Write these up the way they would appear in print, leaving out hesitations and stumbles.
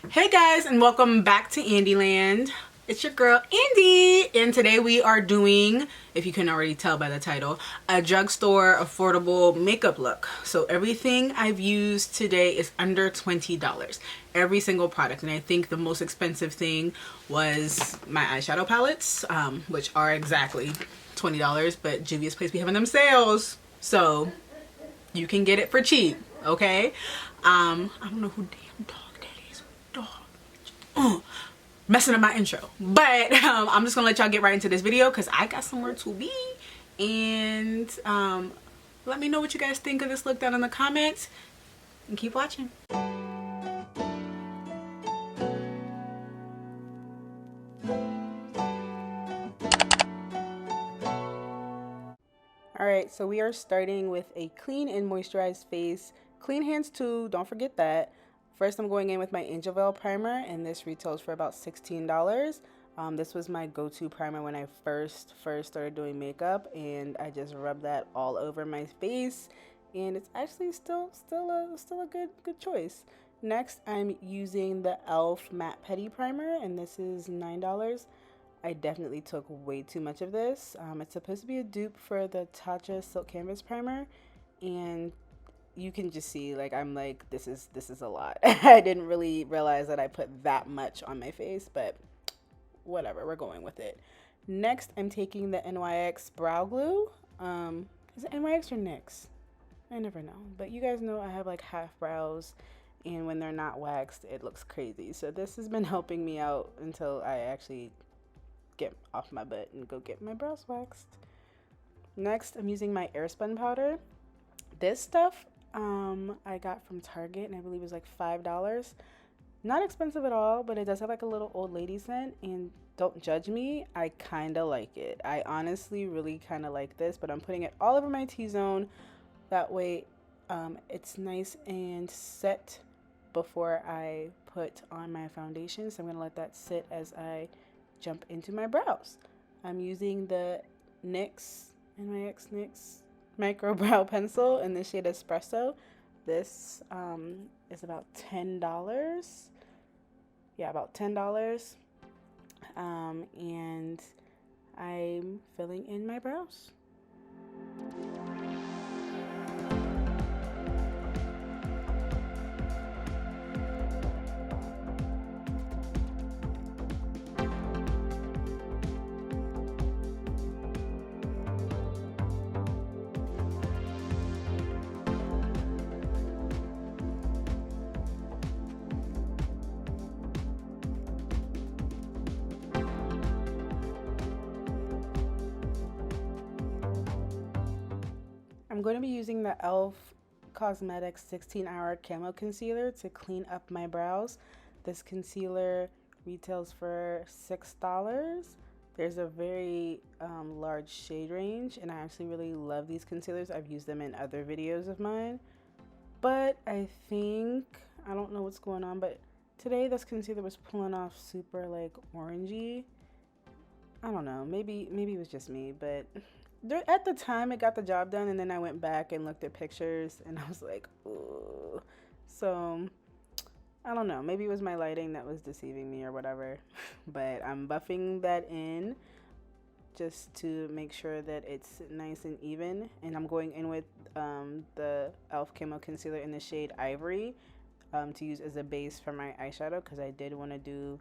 Hey guys, and welcome back to Andyland. It's your girl Andy, and today we are doing, if you can already tell by the title, a drugstore affordable makeup look. So everything I've used today is under $20, every single product. And I think the most expensive thing was my eyeshadow palettes, which are exactly $20, but Juvia's Place be having them sales, so you can get it for cheap, okay? I don't know who damn dog that is. Dog. Messing up my intro, but I'm just gonna let y'all get right into this video because I got somewhere to be. And let me know what you guys think of this look down in the comments, and keep watching. Alright, so we are starting with a clean and moisturized face. Clean hands too, don't forget that. First, I'm going in with my Angel Veil primer, and this retails for about $16. This was my go-to primer when I first started doing makeup, and I just rubbed that all over my face, and it's actually still a good choice. Next, I'm using the e.l.f. Matte Putty Primer, and this is $9. I definitely took way too much of this. It's supposed to be a dupe for the Tatcha Silk Canvas Primer, and you can just see, like, I'm like, this is a lot. I didn't really realize that I put that much on my face, but whatever, we're going with it. Next, I'm taking the NYX Brow Glue. Is it NYX or NYX? I never know, but you guys know I have like half brows, and when they're not waxed, it looks crazy. So this has been helping me out until I actually get off my butt and go get my brows waxed. Next, I'm using my Airspun powder. This stuff I got from Target, and I believe it was like $5. Not expensive at all, but it does have like a little old lady scent, and don't judge me, I kind of like it. I honestly really kind of like this, but I'm putting it all over my T-zone. That way it's nice and set before I put on my foundation. So I'm gonna let that sit as I jump into my brows. I'm using the NYX Micro Brow Pencil in the shade Espresso. This is about $10. Yeah, about $10. And I'm filling in my brows. I'm going to be using the e.l.f. Cosmetics 16-Hour Camo Concealer to clean up my brows. This concealer retails for $6. There's a very large shade range, and I actually really love these concealers. I've used them in other videos of mine, but I don't know what's going on, but today this concealer was pulling off super like orangey. I don't know, maybe it was just me, but at the time it got the job done, and then I went back and looked at pictures and I was like, ooh. So I don't know, maybe it was my lighting that was deceiving me or whatever. But I'm buffing that in just to make sure that it's nice and even, and I'm going in with the e.l.f. Camo Concealer in the shade Ivory to use as a base for my eyeshadow, because I did want to do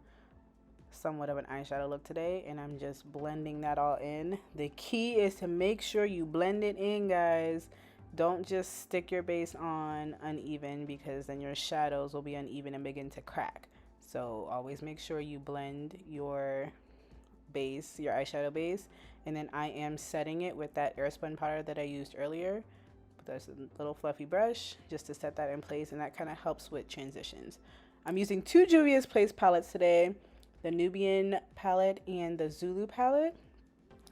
somewhat of an eyeshadow look today, and I'm just blending that all in. The key is to make sure you blend it in, guys. Don't just stick your base on uneven, because then your shadows will be uneven and begin to crack. So always make sure you blend your base, your eyeshadow base, and then I am setting it with that Airspun powder that I used earlier. There's a little fluffy brush just to set that in place, and that kind of helps with transitions. I'm using two Juvia's Place palettes today, the Nubian palette and the Zulu palette.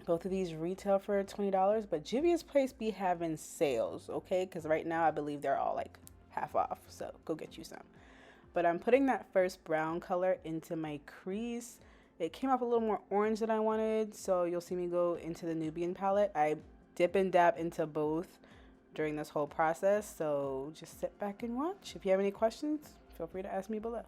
Both of these retail for $20, but Juvia's Place be having sales, okay? Because right now I believe they're all like half off, so go get you some. But I'm putting that first brown color into my crease. It came off a little more orange than I wanted, so you'll see me go into the Nubian palette. I dip and dab into both during this whole process, so just sit back and watch. If you have any questions, feel free to ask me below.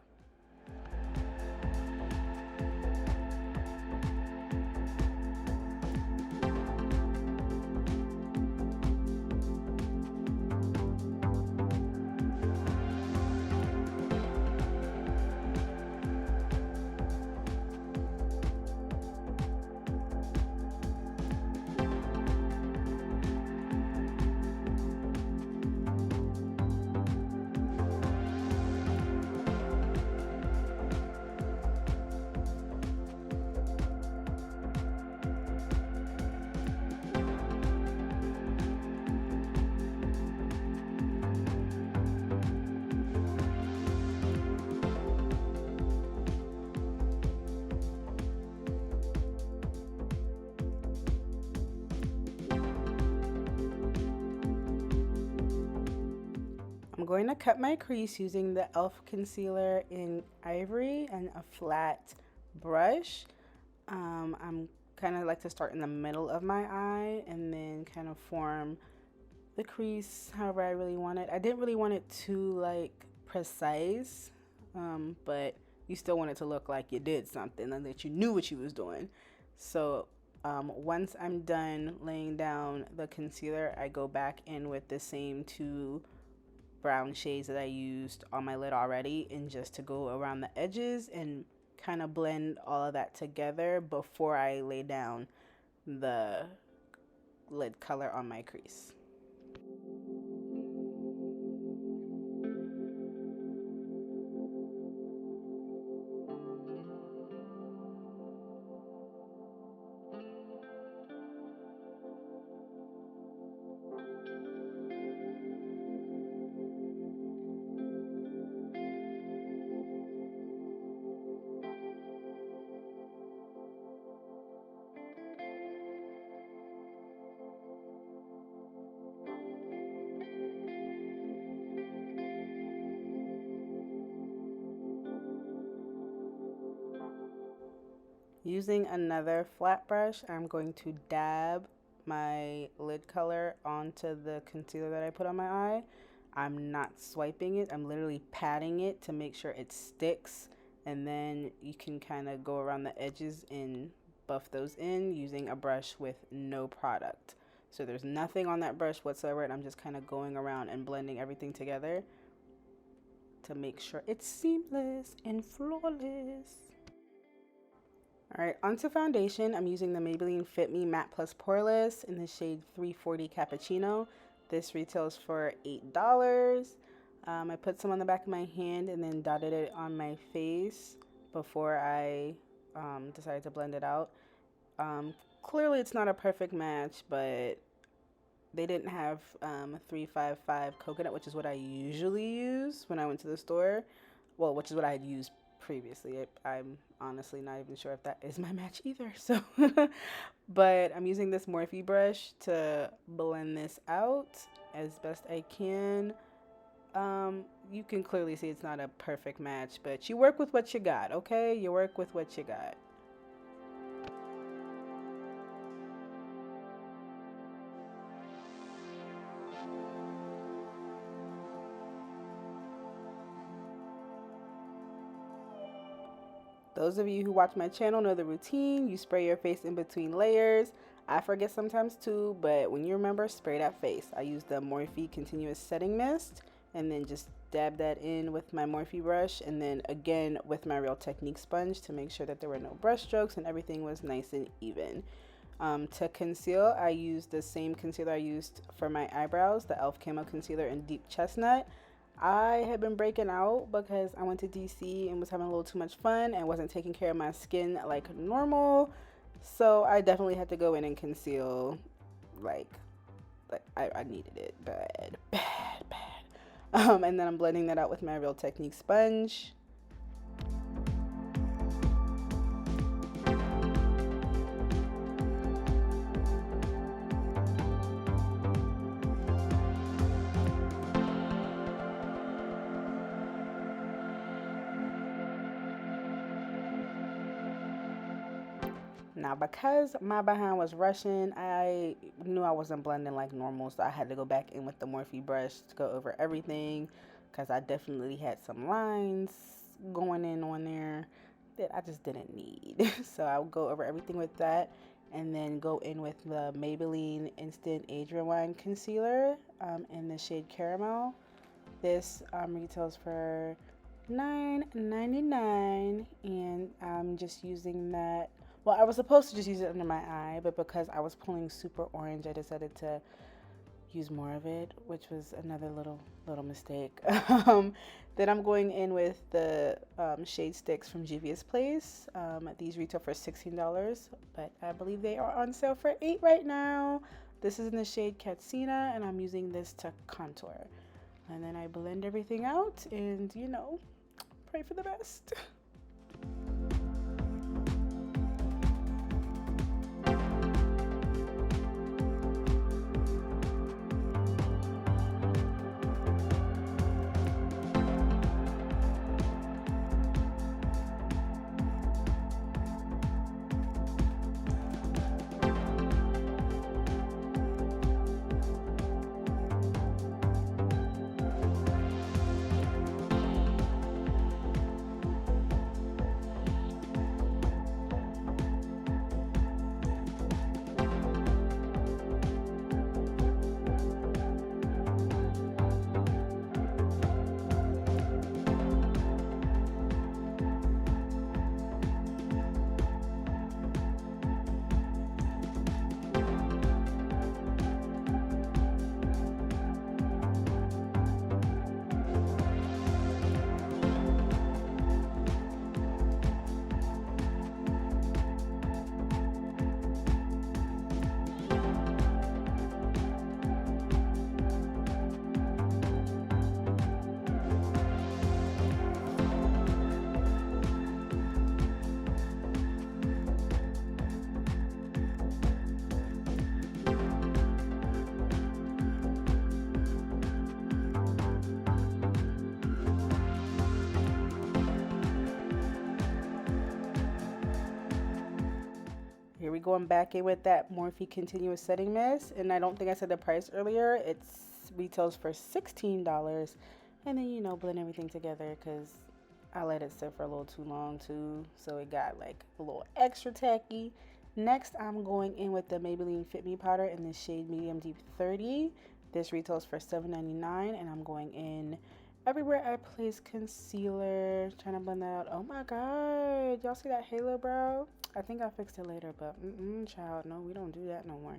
I'm going to cut my crease using the e.l.f. concealer in Ivory and a flat brush. I'm kind of like to start in the middle of my eye and then kind of form the crease however I really want it. I didn't really want it too like precise, but you still want it to look like you did something and that you knew what you was doing. So once I'm done laying down the concealer, I go back in with the same two brown shades that I used on my lid already, and just to go around the edges and kind of blend all of that together before I lay down the lid color on my crease. Using another flat brush, I'm going to dab my lid color onto the concealer that I put on my eye. I'm not swiping it, I'm literally patting it to make sure it sticks, and then you can kind of go around the edges and buff those in using a brush with no product. So there's nothing on that brush whatsoever, and I'm just kind of going around and blending everything together to make sure it's seamless and flawless. Alright, onto foundation. I'm using the Maybeline Fit Me Matte Plus Poreless in the shade 340 Cappuccino. This retails for $8. I put some on the back of my hand and then dotted it on my face before I decided to blend it out. Clearly it's not a perfect match, but they didn't have 355 coconut, which is what I usually use when I went to the store. Well, which is what I had used previously. I'm honestly not even sure if that is my match either. So, but I'm using this Morphe brush to blend this out as best I can. You can clearly see it's not a perfect match, but you work with what you got, okay? You work with what you got. Those of you who watch my channel know the routine. You spray your face in between layers. I forget sometimes too, but when you remember, spray that face. I use the Morphe Continuous Setting Mist and then just dab that in with my Morphe brush, and then again with my Real Technique sponge to make sure that there were no brush strokes and everything was nice and even. To conceal, I used the same concealer I used for my eyebrows, the e.l.f. Camo Concealer in Deep Chestnut. I had been breaking out because I went to DC and was having a little too much fun and wasn't taking care of my skin like normal. So I definitely had to go in and conceal, like I needed it bad. And then I'm blending that out with my Real Technique sponge. Now, because my behind was rushing, I knew I wasn't blending like normal, so I had to go back in with the Morphe brush to go over everything because I definitely had some lines going in on there that I just didn't need. So I'll go over everything with that, and then go in with the Maybelline Instant Age Rewind Concealer in the shade Caramel. This retails for $9.99, and I'm just using that. Well, I was supposed to just use it under my eye, but because I was pulling super orange, I decided to use more of it, which was another little mistake. Then I'm going in with the shade sticks from Juvia's Place. These retail for $16, but I believe they are on sale for $8 right now. This is in the shade Katsina, and I'm using this to contour. And then I blend everything out and, you know, pray for the best. Here we going back in with that Morphe Continuous Setting Mist, and I don't think I said the price earlier. It's retails for $16, and then, you know, blend everything together because I let it sit for a little too long too, so it got like a little extra tacky. Next, I'm going in with the Maybelline Fit Me powder in the shade Medium Deep 30. This retails for $7.99, and I'm going in everywhere I place concealer, trying to blend that out. Oh my god, y'all see that halo brow? I think I'll fix it later, but child, no, we don't do that no more.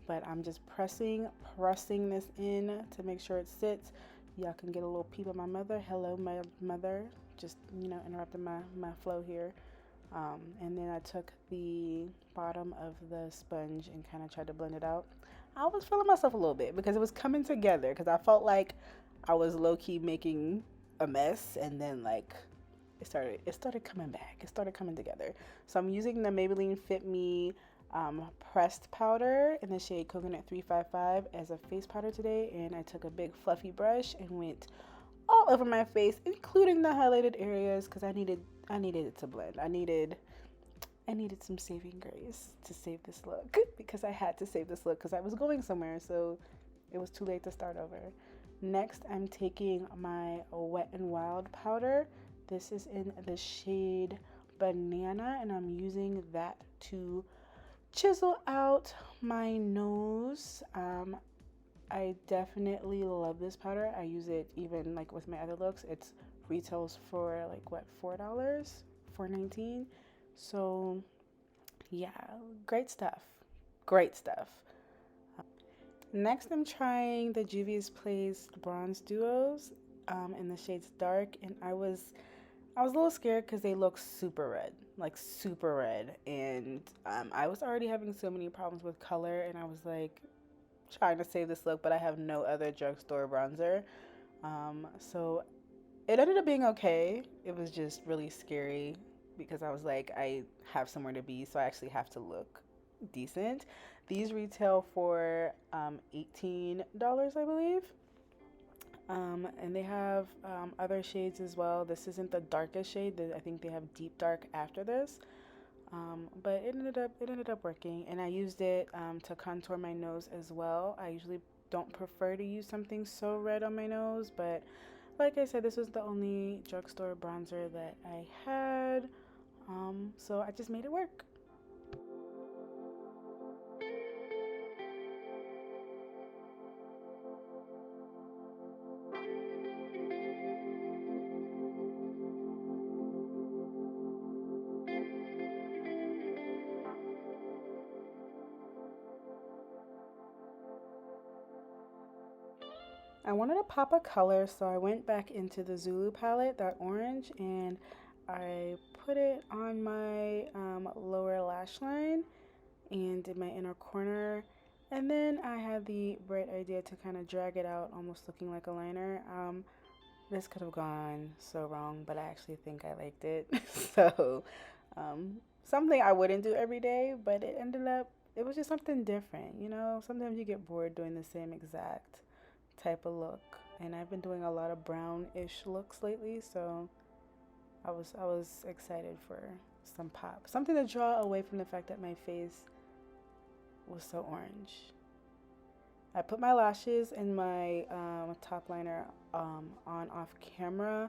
But I'm just pressing this in to make sure it sits. Y'all can get a little peep of my mother. Hello, my mother. Just, you know, interrupting my flow here. And then I took the bottom of the sponge and kind of tried to blend it out. I was feeling myself a little bit because it was coming together, because I felt like I was low-key making a mess, and then like it started coming back. It started coming together. So I'm using the Maybelline Fit Me pressed powder in the shade Coconut 355 as a face powder today, and I took a big fluffy brush and went all over my face, including the highlighted areas, because I needed it to blend. I needed some saving grace to save this look, because I had to save this look because I was going somewhere, so it was too late to start over. Next, I'm taking my Wet n Wild powder. This is in the shade Banana, and I'm using that to chisel out my nose. I definitely love this powder. I use it even like with my other looks. It retails for like what, $4, $4.19. So yeah, great stuff. Great stuff. Next, I'm trying the Juvia's Place Bronze Duos in the shades Dark, and I was a little scared because they look super red, like super red, and I was already having so many problems with color, and I was like trying to save this look, but I have no other drugstore bronzer, so it ended up being okay. It was just really scary because I was like, I have somewhere to be, so I actually have to look decent. These retail for $18, I believe. And they have other shades as well. This isn't the darkest shade. I think they have deep dark after this. But it ended up working, and I used it to contour my nose as well. I usually don't prefer to use something so red on my nose, but Like I said, this was the only drugstore bronzer that I had, so I just made it work. I wanted to pop a color, so I went back into the Zulu palette, that orange, and I put it on my lower lash line and did my inner corner. And then I had the bright idea to kind of drag it out, almost looking like a liner. This could have gone so wrong, but I actually think I liked it. So something I wouldn't do every day, but it ended up, it was just something different, you know? Sometimes you get bored doing the same exact type of look, and I've been doing a lot of brownish looks lately, so I was excited for some pop, something to draw away from the fact that my face was so orange. I put my lashes and my top liner on off camera.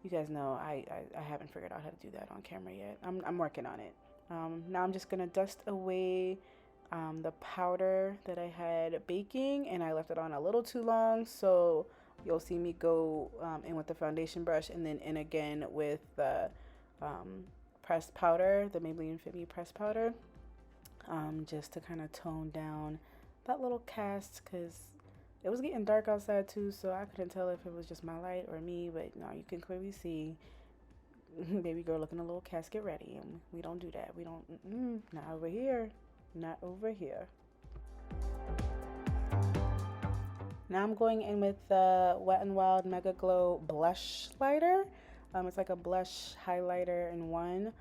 You guys know I haven't figured out how to do that on camera yet. I'm working on it. Now I'm just gonna dust away the powder that I had baking, and I left it on a little too long, so you'll see me go in with the foundation brush and then in again with the pressed powder, the Maybeline Fit Me pressed powder, just to kind of tone down that little cast, because it was getting dark outside too, so I couldn't tell if it was just my light or me, but no, you can clearly see baby girl looking a little cast. Get ready, and we don't do that. We don't, not over here. Not over here. Now I'm going in with the Wet n Wild MegaGlo Blushlighter. It's like a blush highlighter in one.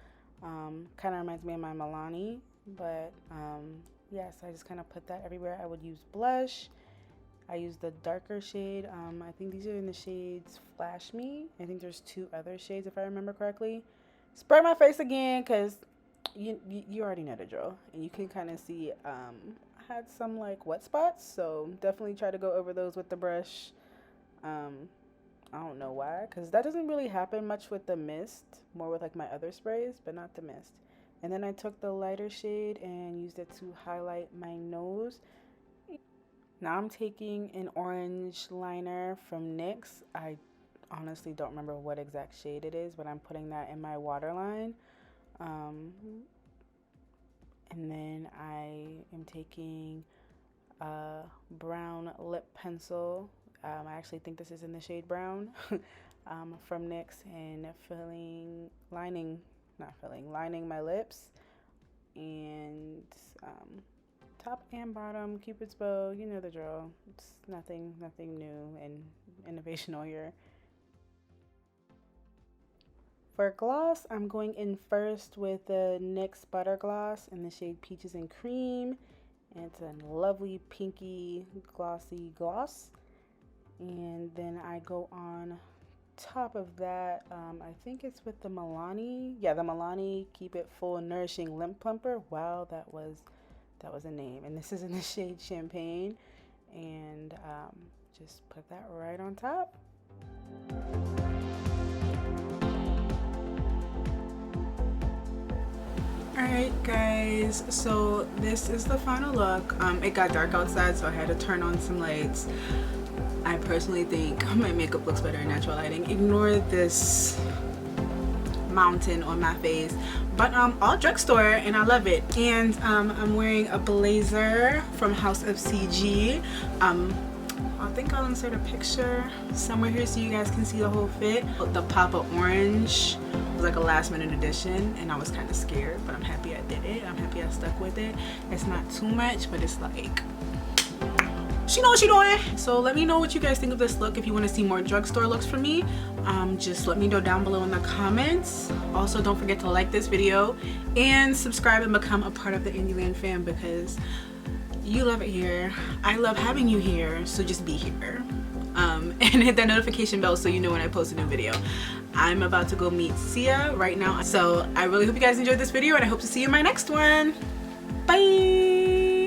Kind of reminds me of my Milani, but yes, I just kind of put that everywhere. I would use blush. I use the darker shade. I think these are in the shades Flash Me. I think there's 2 other shades if I remember correctly. Spray my face again, because you already know the drill, and you can kind of see I had some like wet spots, so definitely try to go over those with the brush. I don't know why, because that doesn't really happen much with the mist, more with like my other sprays, but not the mist. And then I took the lighter shade and used it to highlight my nose. Now I'm taking an orange liner from NYX. I honestly don't remember what exact shade it is, but I'm putting that in my waterline. And then I am taking a brown lip pencil. I actually think this is in the shade brown from NYX, and lining my lips, and top and bottom, Cupid's bow, you know the drill. It's nothing new and innovational here. For gloss, I'm going in first with the NYX Butter Gloss in the shade Peaches and Cream. And it's a lovely pinky glossy gloss. And then I go on top of that, I think it's with the Milani. Yeah, the Milani Keep It Full Nourishing Lip Plumper. Wow, that was a name. And this is in the shade Champagne. And just put that right on top. Alright guys, so this is the final look. It got dark outside, so I had to turn on some lights. I personally think my makeup looks better in natural lighting. Ignore this mountain on my face, but all drugstore, and I love it. And I'm wearing a blazer from House of CG. I think I'll insert a picture somewhere here so you guys can see the whole fit. The Papa Orange was like a last minute addition, and I was kind of scared, but I'm happy I did it. I'm happy I stuck with it. It's not too much, but it's like, she know what she doing. So let me know what you guys think of this look. If you want to see more drugstore looks from me, just let me know down below in the comments. Also, don't forget to like this video and subscribe and become a part of the Indieland fam, because you love it here. I love having you here, so just be here. And hit that notification bell so you know when I post a new video. I'm about to go meet Sia right now. So I really hope you guys enjoyed this video, and I hope to see you in my next one. Bye!